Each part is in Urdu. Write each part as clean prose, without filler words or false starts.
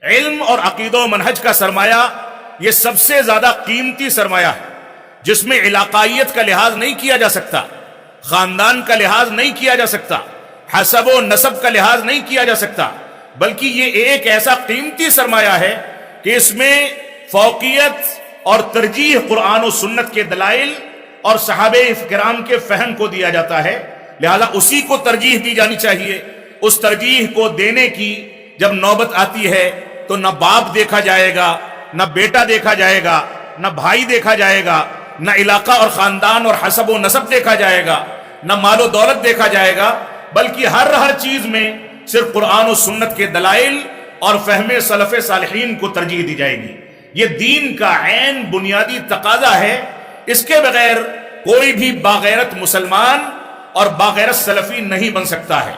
علم اور عقیدہ و منہج کا سرمایہ یہ سب سے زیادہ قیمتی سرمایہ ہے، جس میں علاقائیت کا لحاظ نہیں کیا جا سکتا، خاندان کا لحاظ نہیں کیا جا سکتا، حسب و نسب کا لحاظ نہیں کیا جا سکتا، بلکہ یہ ایک ایسا قیمتی سرمایہ ہے کہ اس میں فوقیت اور ترجیح قرآن و سنت کے دلائل اور صحابہ کرام کے فہم کو دیا جاتا ہے، لہذا اسی کو ترجیح دی جانی چاہیے۔ اس ترجیح کو دینے کی جب نوبت آتی ہے تو نہ باپ دیکھا جائے گا، نہ بیٹا دیکھا جائے گا، نہ بھائی دیکھا جائے گا، نہ علاقہ اور خاندان اور حسب و نسب دیکھا جائے گا، نہ مال و دولت دیکھا جائے گا، بلکہ ہر چیز میں صرف قرآن و سنت کے دلائل اور فہم سلف صالحین کو ترجیح دی جائے گی۔ یہ دین کا عین بنیادی تقاضا ہے، اس کے بغیر کوئی بھی باغیرت مسلمان اور باغیرت سلفی نہیں بن سکتا ہے۔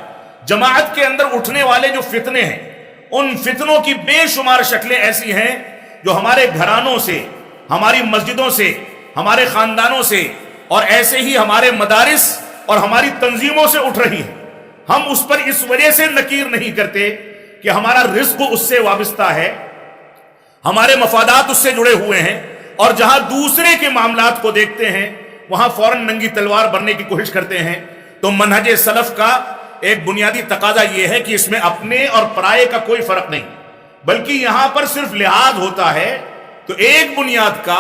جماعت کے اندر اٹھنے والے جو فتنے ہیں، ان فتنوں کی بے شمار شکلیں ایسی ہیں جو ہمارے گھرانوں سے، ہماری مسجدوں سے، ہمارے خاندانوں سے اور ایسے ہی ہمارے مدارس اور ہماری تنظیموں سے اٹھ رہی ہیں۔ ہم اس پر اس وجہ سے نکیر نہیں کرتے کہ ہمارا رزق اس سے وابستہ ہے، ہمارے مفادات اس سے جڑے ہوئے ہیں، اور جہاں دوسرے کے معاملات کو دیکھتے ہیں وہاں فوراً ننگی تلوار بننے کی کوشش کرتے ہیں۔ تو منہج سلف کا ایک بنیادی تقاضا یہ ہے کہ اس میں اپنے اور پرائے کا کوئی فرق نہیں، بلکہ یہاں پر صرف لحاظ ہوتا ہے تو ایک بنیاد کا،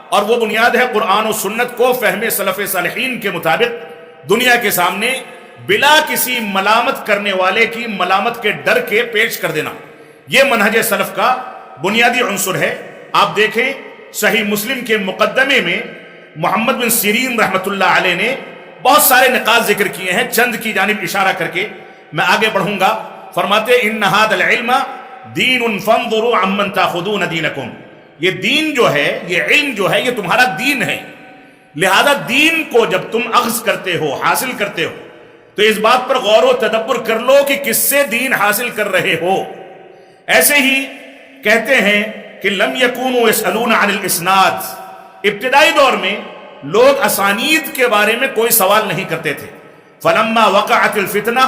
اور وہ بنیاد ہے قرآن و سنت کو فہم سلف صالحین کے مطابق دنیا کے سامنے بلا کسی ملامت کرنے والے کی ملامت کے ڈر کے پیش کر دینا۔ یہ منہج سلف کا بنیادی عنصر ہے۔ آپ دیکھیں صحیح مسلم کے مقدمے میں محمد بن سیرین رحمۃ اللہ علیہ نے بہت سارے نقاط ذکر کیے ہیں، چند کی جانب اشارہ کر کے میں آگے بڑھوں گا۔ فرماتے ان ھذا العلم دین فانظروا عمن تاخذون دینکم، یہ دین جو ہے، یہ علم جو ہے، یہ تمہارا دین ہے، لہذا دین کو جب تم اخذ کرتے ہو، حاصل کرتے ہو، تو اس بات پر غور و تدبر کر لو کہ کس سے دین حاصل کر رہے ہو۔ ایسے ہی کہتے ہیں کہ لم یکونوا یسألون عن الاسناد، ابتدائی دور میں لوگ اسانید کے بارے میں کوئی سوال نہیں کرتے تھے۔ فلما وقعت الفتنہ،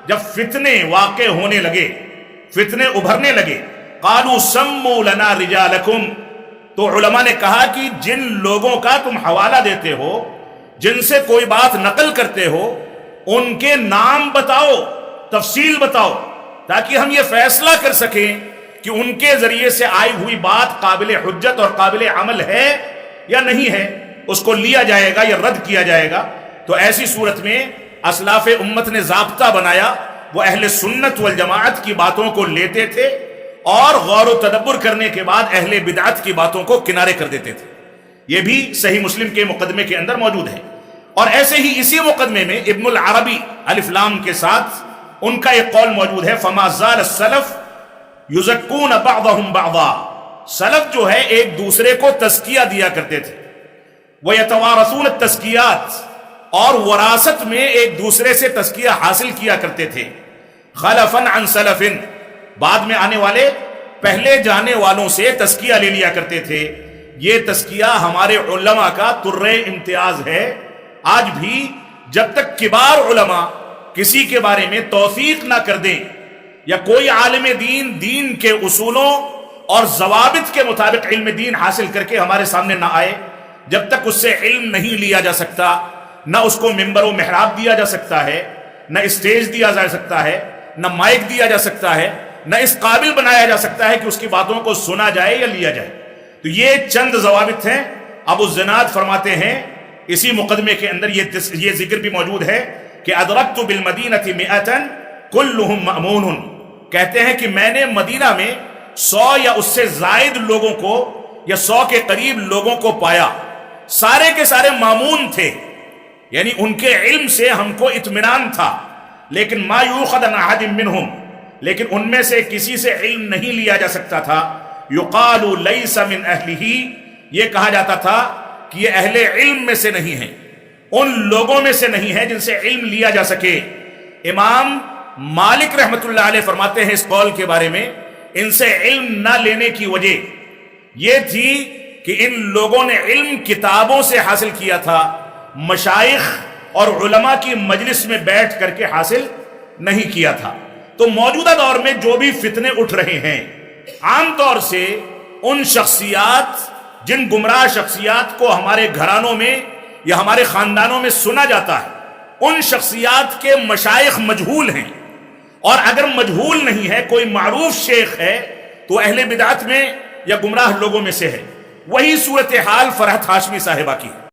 جب فتنے واقع ہونے لگے، فتنے ابھرنے لگے، قالوا سموا لنا رجالکم، تو علماء نے کہا کہ جن لوگوں کا تم حوالہ دیتے ہو، جن سے کوئی بات نقل کرتے ہو، ان کے نام بتاؤ، تفصیل بتاؤ، تاکہ ہم یہ فیصلہ کر سکیں کہ ان کے ذریعے سے آئی ہوئی بات قابل حجت اور قابل عمل ہے یا نہیں ہے، اس کو لیا جائے گا یا رد کیا جائے گا۔ تو ایسی صورت میں اسلاف امت نے ضابطہ بنایا، وہ اہل سنت والجماعت کی باتوں کو لیتے تھے اور غور و تدبر کرنے کے بعد اہل بدعت کی باتوں کو کنارے کر دیتے تھے۔ یہ بھی صحیح مسلم کے مقدمے کے اندر موجود ہے۔ اور ایسے ہی اسی مقدمے میں ابن العربی الف لام کے ساتھ ان کا ایک قول موجود ہے، فما زال السلف یزکون بعضهم بعضا، سلف جو ہے ایک دوسرے کو تزکیہ دیا کرتے تھے، وَيَتَوَارَثُونَ التَّزْكِيَاتِ، اور وراثت میں ایک دوسرے سے تزکیہ حاصل کیا کرتے تھے، خلفاً عن سلف، بعد میں آنے والے پہلے جانے والوں سے تزکیہ لے لیا کرتے تھے۔ یہ تزکیہ ہمارے علماء کا طرِ امتیاز ہے۔ آج بھی جب تک کبار علماء کسی کے بارے میں توثیق نہ کر دیں، یا کوئی عالم دین دین کے اصولوں اور ضوابط کے مطابق علم دین حاصل کر کے ہمارے سامنے نہ آئے، جب تک اس سے علم نہیں لیا جا سکتا، نہ اس کو ممبر و محراب دیا جا سکتا ہے، نہ اسٹیج دیا جا سکتا ہے، نہ مائک دیا جا سکتا ہے، نہ اس قابل بنایا جا سکتا ہے کہ اس کی باتوں کو سنا جائے یا لیا جائے۔ تو یہ چند ضوابط ہیں۔ ابو الزناد فرماتے ہیں اسی مقدمے کے اندر یہ ذکر بھی موجود ہے کہ ادرکت بالمدینۃ مئۃ کلہم مأمون، کہتے ہیں کہ میں نے مدینہ میں 100 یا اس سے زائد لوگوں کو، یا 100 کے قریب لوگوں کو پایا، سارے کے سارے مامون تھے، یعنی ان کے علم سے ہم کو اطمینان تھا، لیکن ما یؤخذ عن احد منہم، لیکن ان میں سے کسی سے علم نہیں لیا جا سکتا تھا۔ یقال لیس من اہلہ، یہ کہا جاتا تھا کہ یہ اہل علم میں سے نہیں ہیں، ان لوگوں میں سے نہیں ہے جن سے علم لیا جا سکے۔ امام مالک رحمت اللہ علیہ فرماتے ہیں اس قول کے بارے میں، ان سے علم نہ لینے کی وجہ یہ تھی کہ ان لوگوں نے علم کتابوں سے حاصل کیا تھا، مشائخ اور علماء کی مجلس میں بیٹھ کر کے حاصل نہیں کیا تھا۔ تو موجودہ دور میں جو بھی فتنے اٹھ رہے ہیں، عام طور سے ان شخصیات، جن گمراہ شخصیات کو ہمارے گھرانوں میں یا ہمارے خاندانوں میں سنا جاتا ہے، ان شخصیات کے مشائخ مجہول ہیں، اور اگر مجہول نہیں ہے، کوئی معروف شیخ ہے تو اہل بدعت میں یا گمراہ لوگوں میں سے ہے۔ وہی صورتحال فرحت ہاشمی صاحبہ کی ہے۔